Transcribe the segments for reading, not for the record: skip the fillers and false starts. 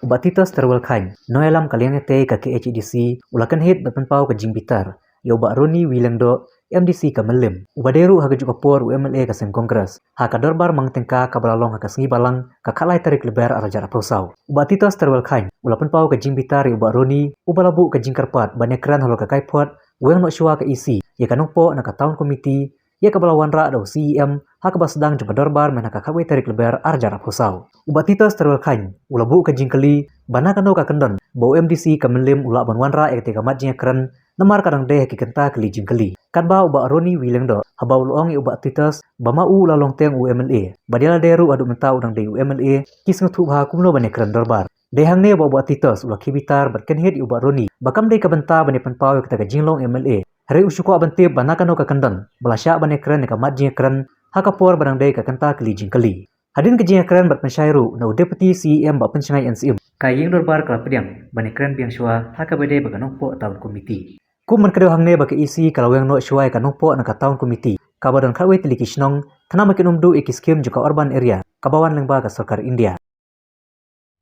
Ubatitas terwal khain, noelam kaliang te ka KHDC, ulakan hit berpenpau ke jimbitar, ya ubak Roni Wilengdo, MDC ka melim, ubaderu haga juga por UMLA ka sen kongres, haka dorbar mangtengka ka balalong haka sengi balang, ka kalai tarik lebar arajar apusau. Ubatitas terwal khain, ulapan pau ke jimbitar ya ubak Roni, ubalabu ke jingkarpat, banekran halo ka kaipot, weng no syua ke isi, ya kanungpo na ka town committee, ia kebalawan ra atau CEM hak sedang jumpa dorbar mena kakakwe tarik lebar arjar apusau. Ubatitas terwal khain, ulabu ke jingkeli, bana kano ka kendon, bau MDC ka melim ula ban wanra ek tega matjnya keren, namar kadang deh kikenta keli jingkeli. Kadba ubak Roni Wilengdo, haba uluong ubatitas, bama lalong teng UMLA, badiala deru adu menta udang de UMLA, kis ngutup ha kumlo bane keren dorbar. Dehang ne ubatitas ula kibitar berkenhit ubak Roni, bakam de ka benta bane penpau ek tega jinglong MLA. Hari usuko abantip banakano ka kendon, belasyak bane keren ka matjnya keren, hakapor badang deh ka kenta keli jingkeli. Hadin kejia keren berpensyairu na Deputy CEM berpensyai NCM. Kaying dorbar kelap pediang, bani keren biang syua, haka bade baka nongpo tahun komiti. Kum menkedeu hangne baka isi kalau yang no syua ka nongpo na ka tahun komiti. Kabadan kalwe tiliki shnong, kana makin umdu iki skim juga urban area, kabawan lengba ka sarkar India.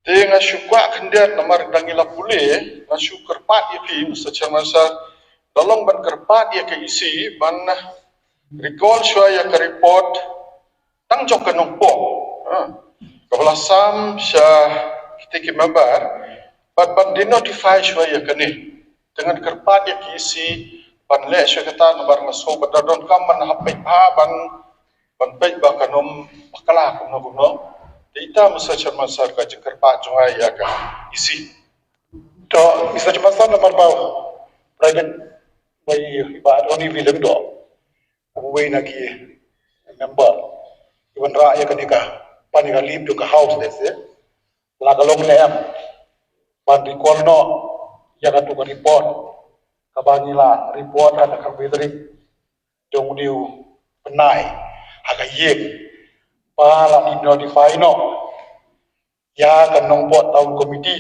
Dengan syukwa kendiat nomor dangila pule, na syukur pat iki secara dalam ban kerpat ia ke isi ban recall syua ya ke report tang jok ke nongpo. Kepala sam syah kita ke member, ban denotify syua ya ke ni dengan kerpat ia ke isi ban le syua kata nomor ngaso badadon kam ban hapai pa ban pei ba kanom pakala kuno. Kita masa cermat sar ka kerpat jua ya ke isi. To masa cermat sar nomor bau private by Iba Roni Wilengdo, way nagi member, iban ra ya kanika panika leave to ka house dese, lagalong leam, ban recall no ya ka to ka report, kabanila report ada karbidri, jong diu penai, haga yek, pala di notify no, ya kan nongpot tahun komiti,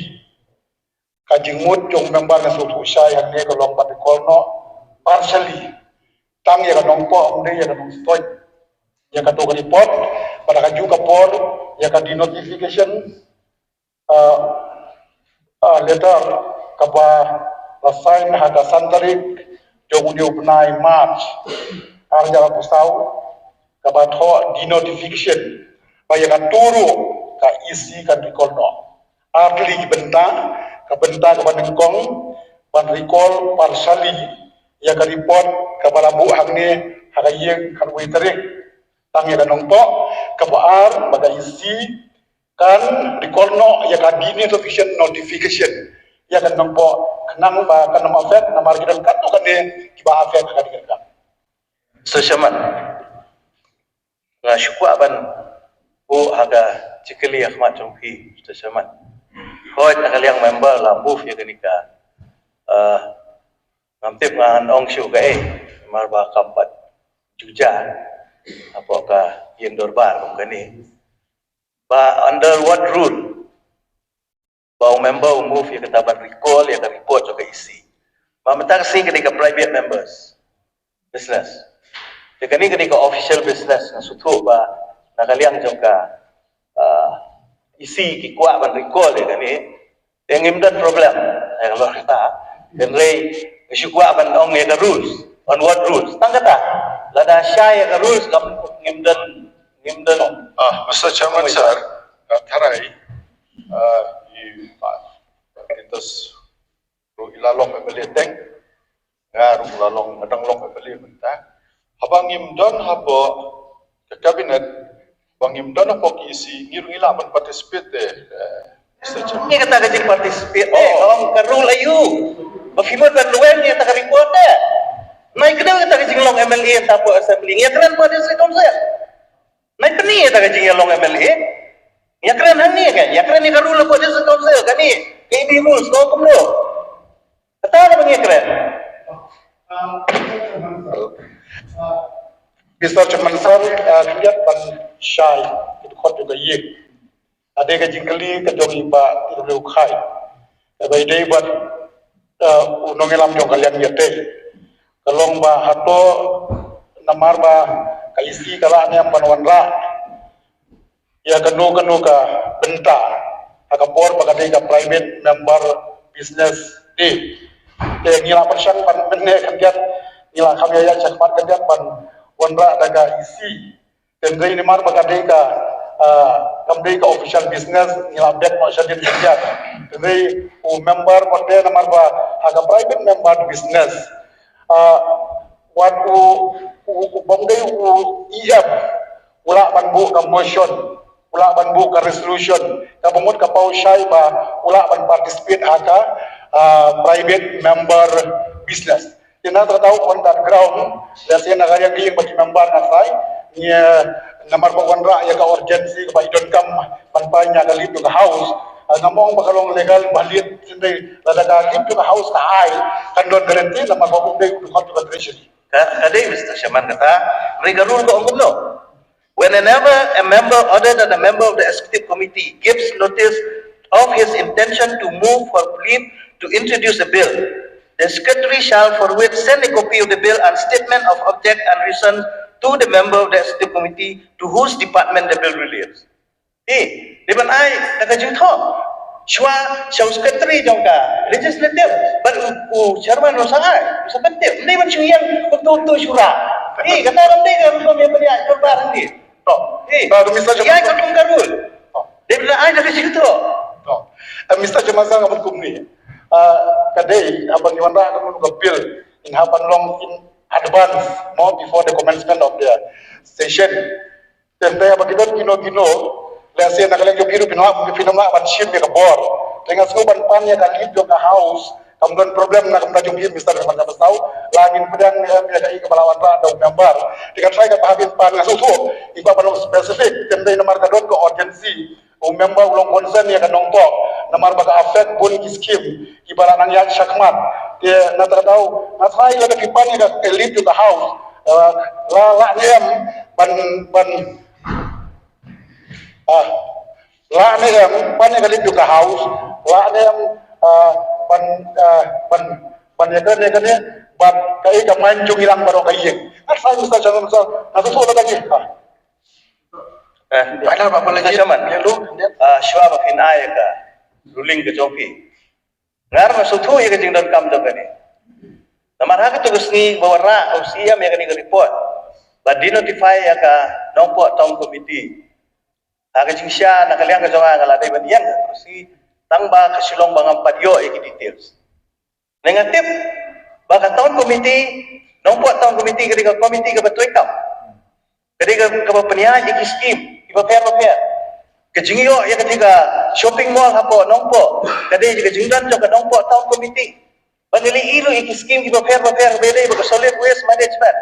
kajingmut jong member na sutu usai yang ne kalong ban recall no, partially tang ya kanong po unde ya kanong stoy ya kato ka report pada ka juga por ya ka di notification letter kapa la sign hada santarik jogu di upnai March arja pusau kapa tho di notification pa ya ka turu ka isi kan recall no artli benta ka banengkong ban recall partially ya ka report ka balabu hangne hagayeng kanwe tarik tang ya kanong po ka baar baga isi kan recall no ya ka dini notification ya kanong po kanang ba kanang affect na margidan kato kane kiba affect ka dikan sesyaman nga syukwa ban bu haga cikeli ahmad jongki sesyaman hoy nakaliang member lambu ya kenika Namtip ngan ong syu ka marba kampat juja apakah yang dorbar kung gani ba under what rule ba member move ya kataban recall ya ka report ka isi mamatang sing ketika private members business ketika official business na sutu ba nakaliang jong ka isi kikwa ban recall ya gani yang imdan problem ya kalau kata dan rei syukwa ban ong ya rules on what rules tangkata lada syai ya rules kam ngimdan masa chairman sir tharai kita ru ilalong meliteng ngaru lalong ngadang beli benta habang ngimdan habo ke kabinet bangimdan apa isi ngiru ila ban participate ni kata kajing participate ong ka rule ayu Bafimot dan luwen ni tak report dah. Naik kedai kita kajing long MLA tapu assembly. Ya keren pada sekonsep. Naik peni tak kajing long MLA. Ya keren hani kan. Ya keren ni karul pada sekonsep kan ni. KB rules kau kumlo. Kata apa ni keren? Mr. Chairman sir, lihat pan syai itu kau juga ye. Ada kajing kali kajong iba tidak khai. Tapi dia buat unong elam jong kalian yete kalong ba hato namar ba kaisi kala ni ang panwanra ya kanu ka benta Agapor bagay ka private member business di. Ngila persyang pan menne kandiat ngila kami ya cakpat kandiat pan wanra daga isi. Tendre ini mar bagay ka kami ka official business ngila bet mo siya din kandiat. Tendre member porde namar ba aga private member business. Wan bangday IM ula banbu ka motion ula banbu ka resolution kabumot ka pausay ba ula ban participate aga private member business ina tahu on that ground dasi nagayang giing bagi member na say nya namar ba wanra ya ka urgency ka idon kam panpanya ka lido ka house ngamong bakalong legal balit sindi ladaga lido ka house ka ay kandon guarantee na magbabuday ko ka treasury kadai Mr. Shaman kata mereka rule ko ang no. Whenever a member other than a member of the executive committee gives notice of his intention to move or plead to introduce a bill, the secretary shall forthwith send a copy of the bill and statement of object and reason to the member of the executive committee to whose department the bill relates. Di ban ay nakajung thok. Shwa secretary jong ka legislative but chairman no sangai secretary ni ban chuyang untuk syura kata orang dia kan dia punya perbarang ni baru misalnya ya kan karul dia bilang ai dari situ Mr. Jemasan ngamun kumni kadai abang Iwanda akan menunggu bill in happen long in advance more before the commencement of the session dan dia abang kita gino lasi nak lagi biru pinama ban ship ke bor dengan semua ban ya kan hidup ke house kemudian problem nak maju biru misalnya sama tahu langin pedang ya kai kepala wanra atau gambar dengan saya ke pahabin pan ngasuk tu iba pan spesifik tendai nomor kadon ke urgency member ulong concern ya kan nongpo nomor baga affect bun scheme ibarat nang ya syakmat dia nak tahu nak saya ada pipan ya ke lead ke house la nem ban la ne em pan ya kalip ka house la ne em pan ya kan bat kai ka manjung ilang baro kai asal misal jangan misal atau soal lagi ada apa lagi zaman ya lu syua makin ay ka ruling ke jopi ngar masutu ya ke jingdon kam ni namar ha tugas ni bawara usia ya kan report ba di notify ya ka nongpo tong committee aga jingsya nakaliang ka jonga ngala dai banian terus si tangba kasilong bang padyo iki details negatif baka tahun komiti nongpo tahun komiti ketika komiti ke betul kam ketika ke penia iki scheme iba pair kejingyo ya ketika shopping mall hapo nongpo kadai juga jingdan jo ka nongpo tahun komiti bangili ilu iki scheme iba pair bede baka solid waste management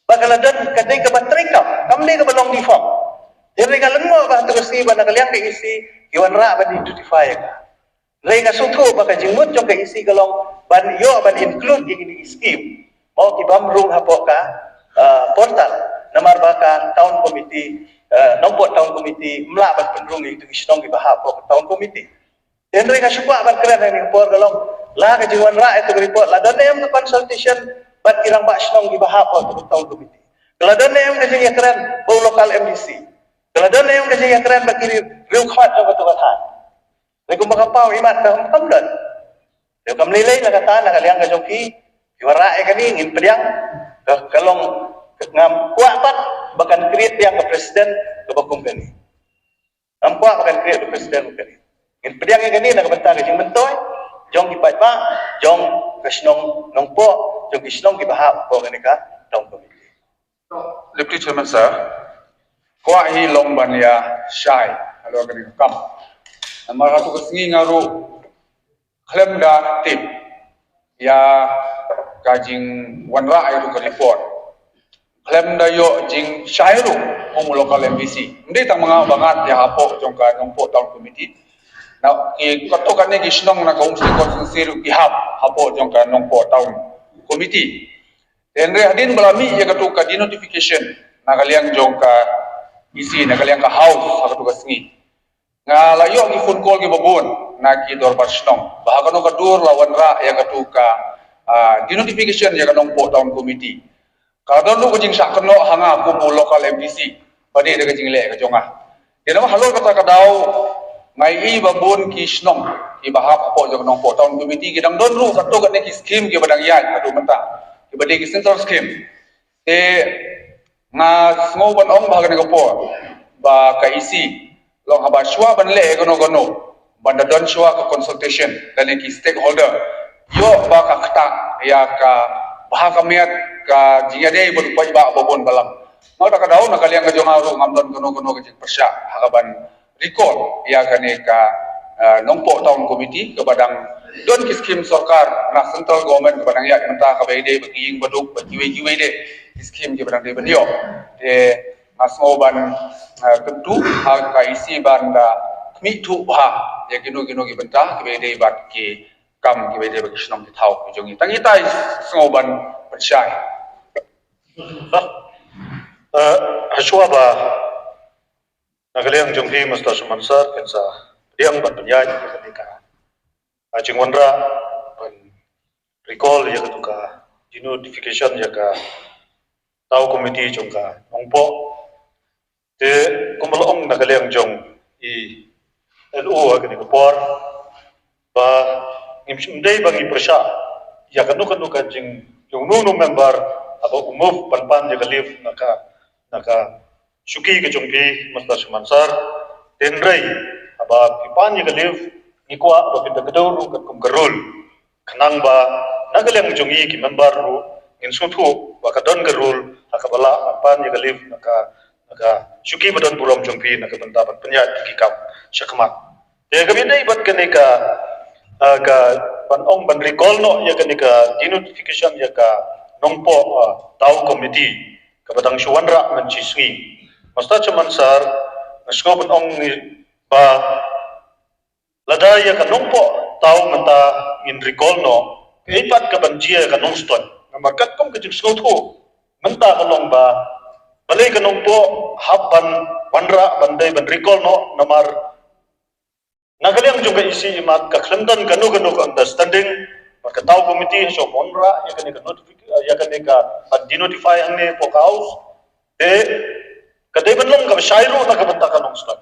baka ladan kadai ke betul kam kamne ke belong di form jadi kalau mau bah terus ni bana kalian ke isi iwan ra ban identify ka. Mereka suku baka jengmut jong ke isi kalong ban yo ban include di scheme. Mau ki bamrung hapo ka portal namar baka town committee nombor town committee mla ban penrung itu isong ki bahap ko town committee. Dan mereka suka ban keren ni por kalong la ka jengwan ra itu report la dan em consultation ban kirang ba isong ki bahap ko town committee. Kalau dan em ka jeng keren bau lokal MDC. Kalau ada yang kerja yang keren bagi real kuat juga tu kata. Mereka makapau imat kam dan. Dia kam nilai nak kata nak kalian kejoki, juara ni ingin pediang kalau ngam kuat pat bahkan create yang ke presiden ke bakum kani. Ngam kuat bahkan create ke presiden kani. Ingin pediang yang kani nak bentar jeng bentoy, jong kipat ba, jong kesnong nongpo, jong kesnong kibahap po kani ka tahun komiti. Deputy Chairman sir. Kuah hi long ban ya syai kalau kena kam. Namar satu kesengi ngaru klaim da tip ya kajing wanra itu ke report. Klaim da yo jing syai ru lokal MBC. Ndi tang mga bangat ya hapo jongka nongpo tahun komiti. Na ki katokan ni gisnong na kaum si konsensiru ki hapo jongka nongpo tahun komiti. Dan hadin belami ya katuka di notification na kaliang jongka isi na kaliang ka house sa katugas ngi nga layo ni phone call gi babon na ki dorbar snong bahaka no kadur lawan ra ya katuka di notification ya kanong po town committee kadon lu kujing sa kano hanga ko mo local MDC padi de kajing le ka jonga dina ma halo kata kadaw ngai babun ki snong ki bahap po jong nong po taun committee ki dang don ru kat to kat ne ki scheme ki badang yai adu menta ki bade ki central scheme te nga ngo ban ong ba ne ko po ba ka isi long haba shwa ban le gono ban da don shwa ka consultation dan ki stakeholder yo ba ka kata ya ka bah ka miat ka jingade bon pai ba babon balam mau tak daun nak kalian ke jongaru ngamdon gono ke persya hakaban recall ya kane ka nongpo tahun komiti ke badang don ki skim sarkar na central government ke badang ya mentah ka baide baging baduk bagiwe de skim ke badang de bandio de asmo ban tentu ka isi banda mitu ha ya gino ki bentah ke baide bat ki kam ke baide bagi snong ki thau ki jongi tangi tai ngoban persyai Haswa ba nagaling jonghi masta sumansar kensa diang ban penyai ketika ajing wanra ban recall ya ketuka notification ya ka tau komiti jongka nongpo te kumalong nagaling jong i LO agni kapor ba ngimsundai bangi persya ya kanu jing yung nuno member abo umuf pan ya kalif naka syuki ke jongpi masta sumansar tenrai aba pipan ya kalif nikwa aba pinda kedaur kat kum garul kanang ba nagaleng jongi ki member ru ngin sutu ba kadon garul akabala pan ya kalif naka syuki badon buram jongpi naka pendapat penyat ki kam syakmat ya kabindai bat kenika ka pan ong ban recall no ya kenika notification ya ka nongpo tau komiti kabadang syuwanra mencisngi masta cumansar ngasngopon ong ba ladaya ka nongpo tau menta in recall no kaipat ka banjia ka nongston namakat kom ka jingskotu menta kalong ba balay ka nongpo haban wanra banday ban recall no namar nagaling juga isi imat ka klemdan kanu ka understanding maka tau komiti so monra ya kan ya kan di notify ang ne po house de kadai benlong ka shairu na ka banta ka nong stat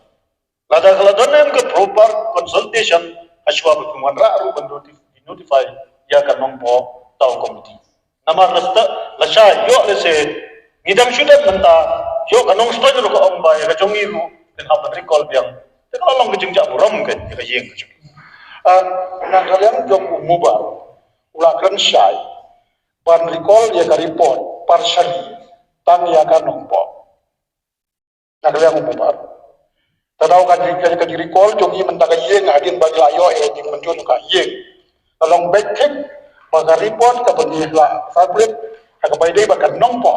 lada kala don ka proper consultation aswa ba monra ru ban notify ya kan nong po tau komiti namar rasta la sha yo le se ngidam syudat banta yo ka nong stat ru ka ong ba ya ka jongi ru kan hapan recall biang te kala long ka jingja buram kan ya ka yeng ka jongi nagalang jong umubar ulakan syai ban recall ya ka report partially tang ya ka nongpo nagalang umubar tadaw ka di recall jong i mentaga yeng adin bagi layo jing mencun ka yeng along back maka report ka bagi la fabric ka baidai baka nongpo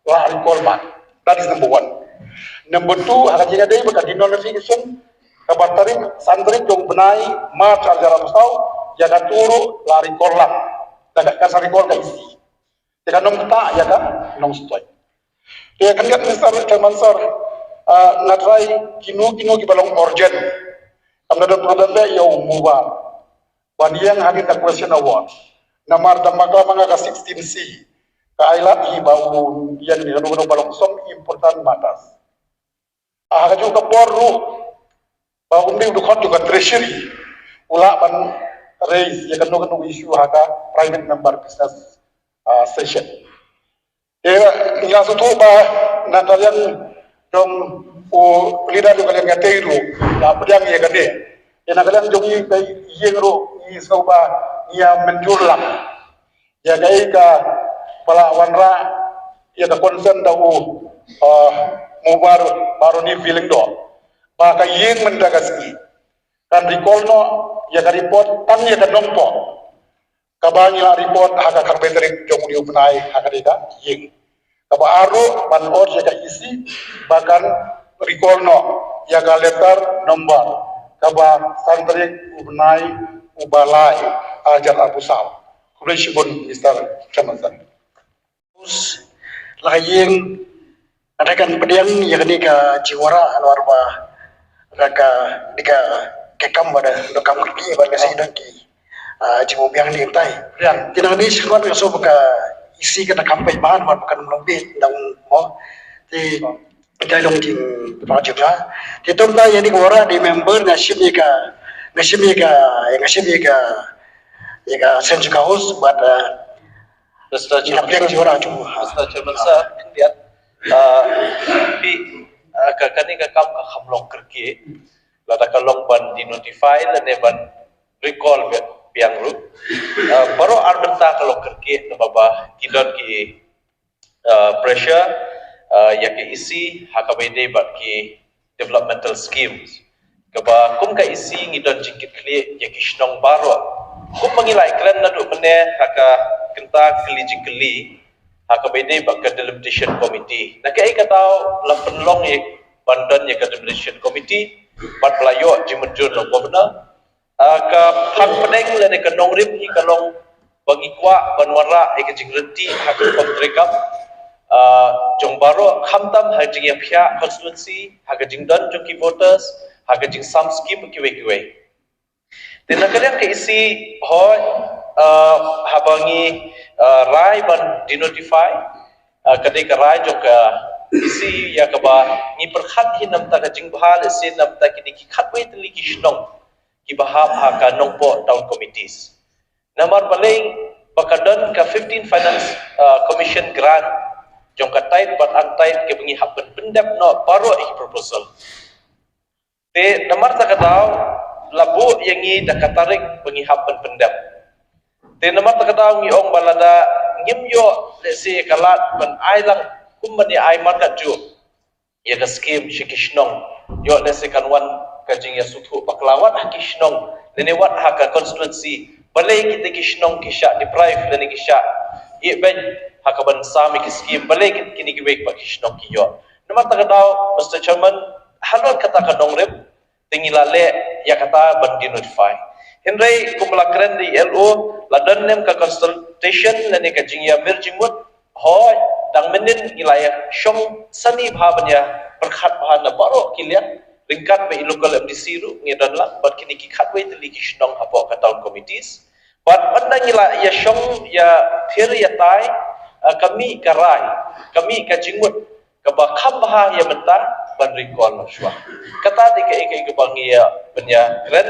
la recall ban that is number 1 number 2 haka jinga dai baka di notification kabartari santri jong benai march ajaran tau ya kan turu lari korlap daga kasar recall ka isi ya kan nong ta ya kan nong stoy ya kan kat Mr. Mansar na try kinu ki balong urgent amna da problem ba ya umuba waniang hagin da question award namar da mga ka 16C ka ailat i bau yan ni no balong som important matters ka juga porru bau ndi du khot juga treasury ula ban raise ya kan issue haka private member business session ya ila sutu ba na kalian dong leader du kalian ngateiru la pedang ya kan de ya na kalian jong yi kai yengro yi soba ya menjurla ya kai ka pala wanra ya ka concern da mubar baru ni feeling do ba ka yeng mendagasi kan recall no ya ka report tan ya ka nongpo kabanya report haka karbetrik jong diu benai haka deka yeng kaba aro ban or ya ka isi bahkan recall no ya ka letter number kaba santrik benai ubalai ajar abusal kubishibun Mr. Chairman lahayeng adakan pediang ya kini ka jiwara anwar ba raka dika kekam pada dokam kerki pada sidaki jimu biang ni entai yang tinang ni sekon so baka isi kena kampai bahan bukan melebih ndang mo ti Kita long jing project lah. Titom ta yani gora di member nasibika sensuka house but Mr. Chairman, yang juara tu. Mr. Chairman, sir, lihat, pi kani kam hamlong kerki, lada kalong ban di notify dan ban recall biang ru, baru arbenta kalong kerki, nama kidon ki pressure, ya ki isi hakabede bat ki developmental schemes. Kaba kum ka isi ngidon jingkit kli ya ki shnong baro. Kum mangilai klan na do mene haka kenta kli jingkli haka bede bak ka delimitation committee. Na kai katau la penlong ye bandan ye ka delimitation committee bat pelayo jimenjur lo governor ka hak peneng le ne ka nongrim hi kalong bagi kwa banwara e ka jingreti haka kontrekap jong baro khamtam ha jing ya phya constituency haka jingdan joki voters haka jing sam scheme kiwe dan nakalian ke isi hoi habangi rai ban dinotify kadai ka rai joka isi ya kaba ni perkhat hinam ta ka jing bahal se nam ta ki ki khatwe tli ki shnong ki bahab ha ka nongpo town committees namar paling bakadan ka 15 finance commission grant jong ka tait bat antai ke bengi happen pendap no baro proposal te namar ta ka daw labu yang ni dah katarik pengihap pendap. Di nama terkadang ni orang balada ngimyo lesi kalat ban ailang kumban ni ai markat ju. Ya ke skim shikishnong yo lesi kanwan kajing ya sutu baklawat hakishnong lenewat haka constituency balai kita kishnong kisha deprive dan kisha i ben haka ban sami ki skim balai kini ki wek kishnong ki yo. Nama terkadang Mr. Chairman halal kata kadong rep tingilale ya kata bandi notify. Henry kumlakren di LO ladan nem ka consultation lani ka jingya merjingmut hoy dang menin ilaya shong sani bhabanya perkhat bahan baro kilian ringkat be local MDC ru ngedan la bat kini ki khatwe tli ki shnong apo ka town committees bat anda ngila ya shong ya theory ya tai kami karai kami ka jingmut ka ba kham baha ya mentah ban recall shwa kata di ke bangi ya benya kren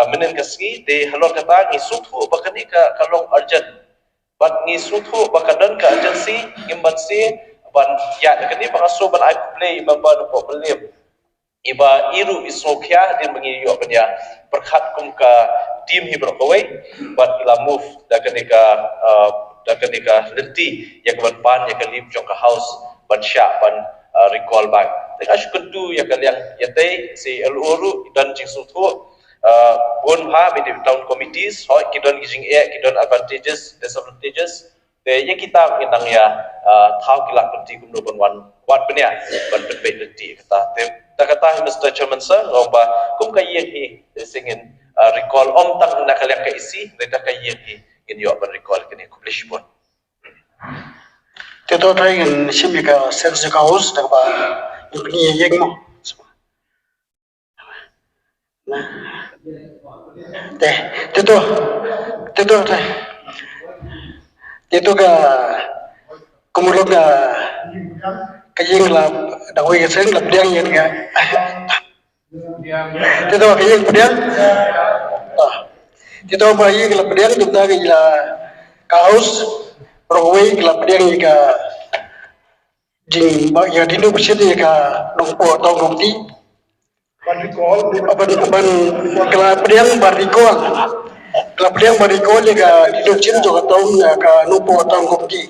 menen kasgi de halor kata ngi suthu bakani ka kalong urgent bat ngi suthu bakadan ka agency ngimbansi ban ya kani pangaso ban I play member no problem iba iru isokya din bangi yo benya perkhat kum ka team hi brokawai bat ila move da kani ka lenti ya ban pan ya kalim jong ka house ban sya ban recall back tengah syukur ya kalian ya teh si LURU dan jing sutu bon ha di town committees hoi kidon gijing kidon advantages disadvantages te ya kita ngitang ya thau kilak penting kumno bon wan wat penya ban penbet lenti kata te ta kata Mr. Chairman sir ngomba kum ka ye hi singin recall om tang na kalian ka isi reta ka ye hi in yo ban recall kini publish bon Tito try in simika sensuka house daga ba ini yang mo. Nah, tito ka kumulog na kayeng la dawi ka sen la biang yan ka. Tito kayeng biang. Tito ba yung la biang jumda ka ila ka house Rowei kelap dia ni ka jing ya dinu bersih ni ka nongpo tong roti ban kelap dia barikol ni ka dinu cin jo ka tong ka nongpo tong roti